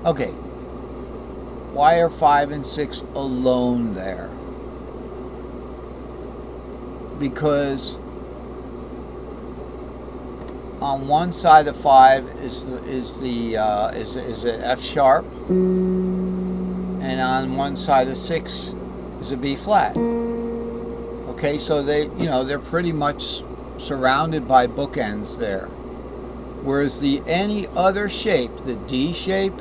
Okay, why are 5 and 6 alone there? Because on one side of 5 is an F sharp, and on one side of 6 is a B flat. Okay, so they're pretty much surrounded by bookends there. Whereas the any other shape, the D shape,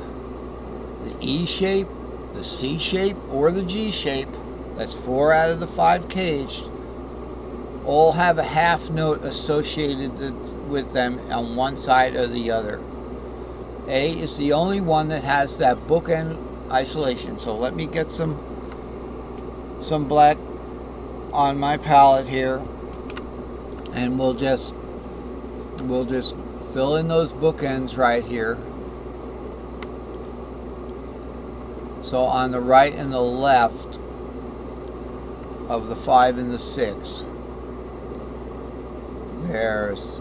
the E shape, the C shape, or the G shape, that's 4 out of the 5 caged, all have a half note associated with them on one side or the other. A is the only one that has that bookend isolation. So let me get some black on my palette here, and we'll just fill in those bookends right here. So on the right and the left of the 5 and the 6, there's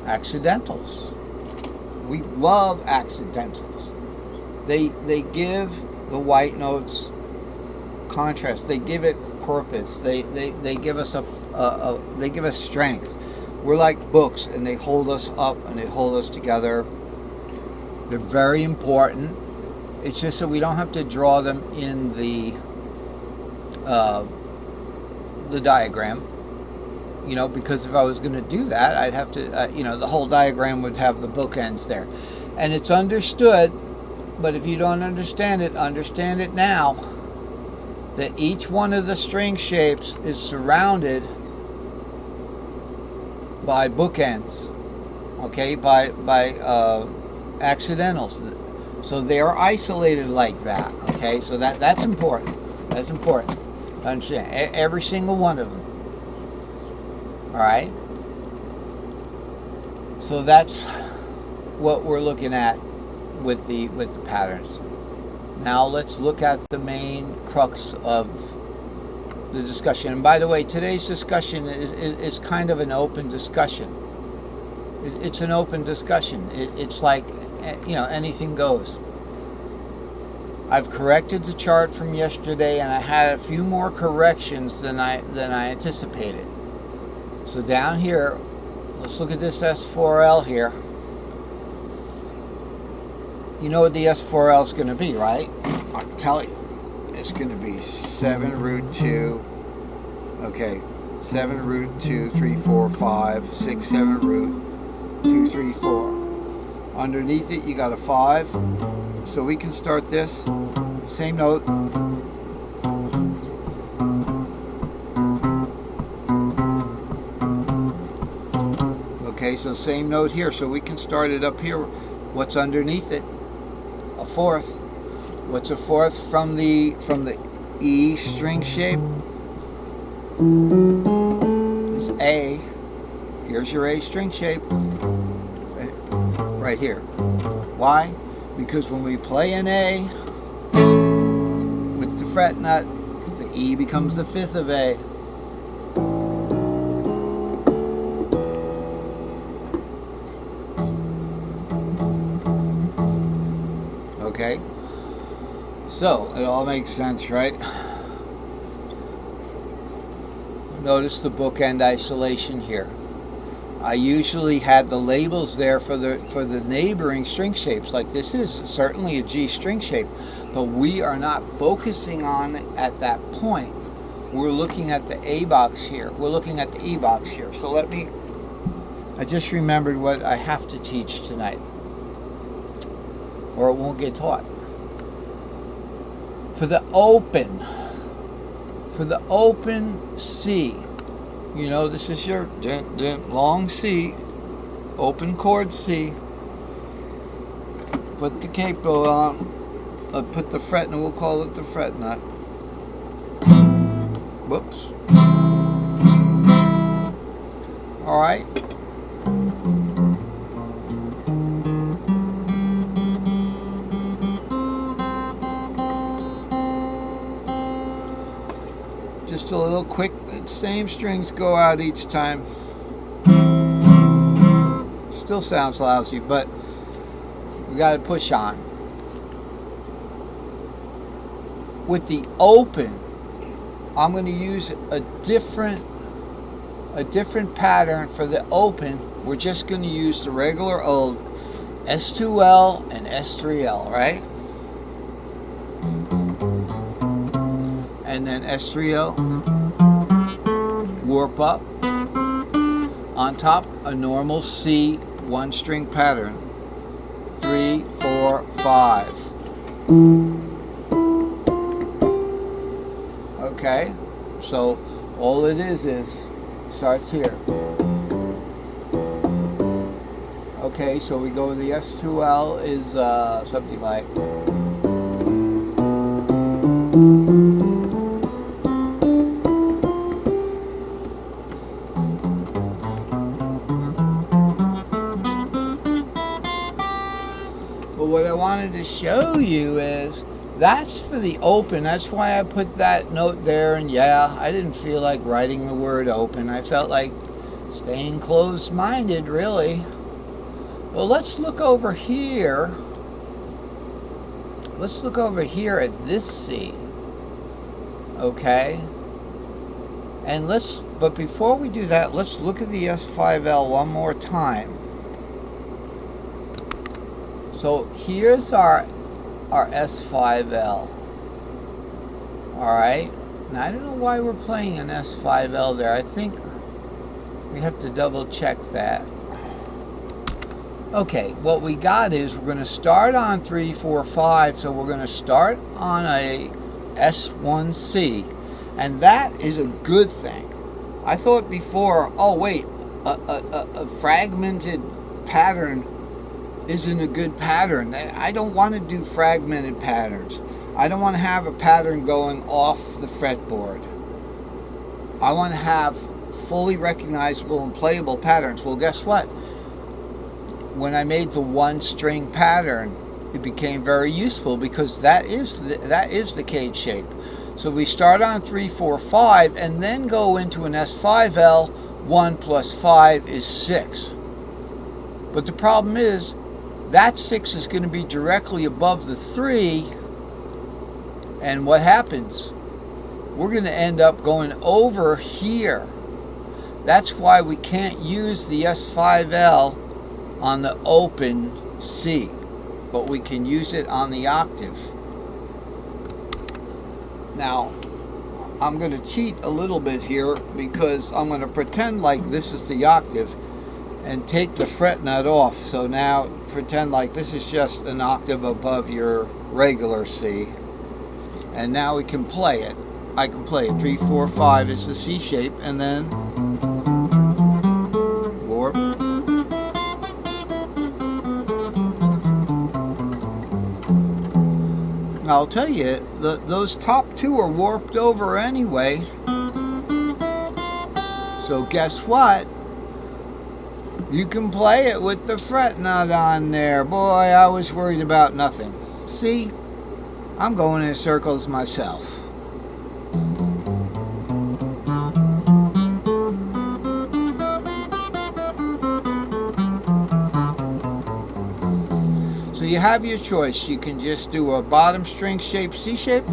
accidentals. We love accidentals. They give the white notes contrast. They give it purpose. They give us they give us strength. We're like books, and they hold us up and they hold us together. They're very important. It's just that we don't have to draw them in uh, the diagram, because if I was going to do that, I'd have to, the whole diagram would have the bookends there. And it's understood, but if you don't understand it now, that each one of the string shapes is surrounded by bookends, okay, by accidentals. So they are isolated like that, okay? So that's important. That's important to understand. Every single one of them. All right? So that's what we're looking at with the patterns. Now let's look at the main crux of the discussion. And by the way, today's discussion is kind of an open discussion. It's an open discussion. It's like, anything goes. I've corrected the chart from yesterday, and I had a few more corrections than I anticipated. So down here, let's look at this S4L here. You know what the S4L is going to be, right? I'll tell you. It's going to be 7 root 2. Okay, 7 root 2, 3, 4, 5, 6, 7 root 2, 3, 4. Underneath it, you got a 5. So we can start this. Same note. Okay, so same note here. So we can start it up here. What's underneath it? A fourth. What's a fourth from the E string shape? Is A. Here's your A string shape. Right here. Why? Because when we play an A with the fret nut, the E becomes the fifth of A. Okay? So, it all makes sense, right? Notice the bookend isolation here. I usually had the labels there for the neighboring string shapes. Like this is certainly a G string shape, but we are not focusing on it at that point. We're looking at the A box here. We're looking at the E box here. So I just remembered what I have to teach tonight, or it won't get taught. For the open C, this is your long C, open chord C. Put the capo on, put the fret, and we'll call it the fret nut. Whoops. All right. Just a little quick, same strings go out each time. Still sounds lousy, but We got to push on. With the open, I'm going to use a different pattern for the open. We're just going to use the regular old S2L and S3L, right? And then S3L, warp up. On top, a normal C one string pattern. 3, 4, 5. Okay, so all it is starts here. Okay, so we go with the S2L is something like. But what I wanted to show you is that's for the open. That's why I put that note there. And yeah, I didn't feel like writing the word open. I felt like staying closed-minded, really. Well, let's look over here. Let's look over here at this C. Okay? And but before we do that, let's look at the S5L one more time. So here's our S5L. Alright? Now I don't know why we're playing an S5L there. I think we have to double check that. Okay, what we got is we're going to start on 3, 4, 5. So we're going to start on a S1C. And that is a good thing. I thought before, oh wait, a fragmented pattern isn't a good pattern. I don't want to do fragmented patterns. I don't want to have a pattern going off the fretboard. I want to have fully recognizable and playable patterns. Well, guess what? When I made the one string pattern, it became very useful because that is the cage shape. So we start on 3, 4, 5 and then go into an S5L. 1 plus 5 is 6. But the problem is that 6 is going to be directly above the 3, and what happens? We're going to end up going over here. That's why we can't use the S5L on the open C, but we can use it on the octave. Now, I'm going to cheat a little bit here because I'm going to pretend like this is the octave and take the fret nut off. So now pretend like this is just an octave above your regular C. And now we can play it. I can play it. 3, 4, 5 is the C shape, and then warp. I'll tell you, those top two are warped over anyway. So guess what? You can play it with the fret nut on there. Boy, I was worried about nothing. See? I'm going in circles myself. So you have your choice. You can just do a bottom string shape C shape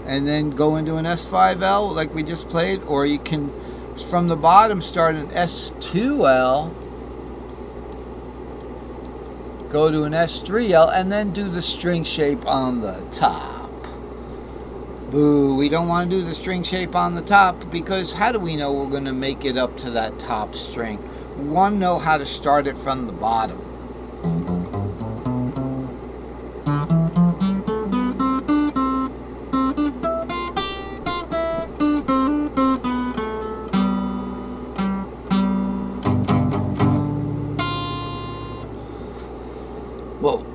and then go into an S5L like we just played, or you can from the bottom start an S2L, go to an S3L, and then do the string shape on the top. Boo, we don't want to do the string shape on the top because how do we know we're going to make it up to that top string? We want to know how to start it from the bottom. Whoa.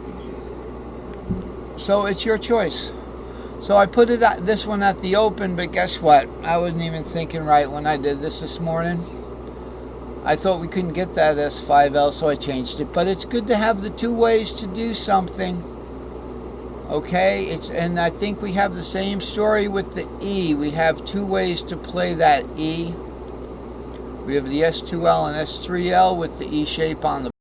So it's your choice. So I put this one at the open, but guess what? I wasn't even thinking right when I did this morning. I thought we couldn't get that S5L, so I changed it. But it's good to have the two ways to do something. Okay, and I think we have the same story with the E. We have two ways to play that E. We have the S2L and S3L with the E shape on the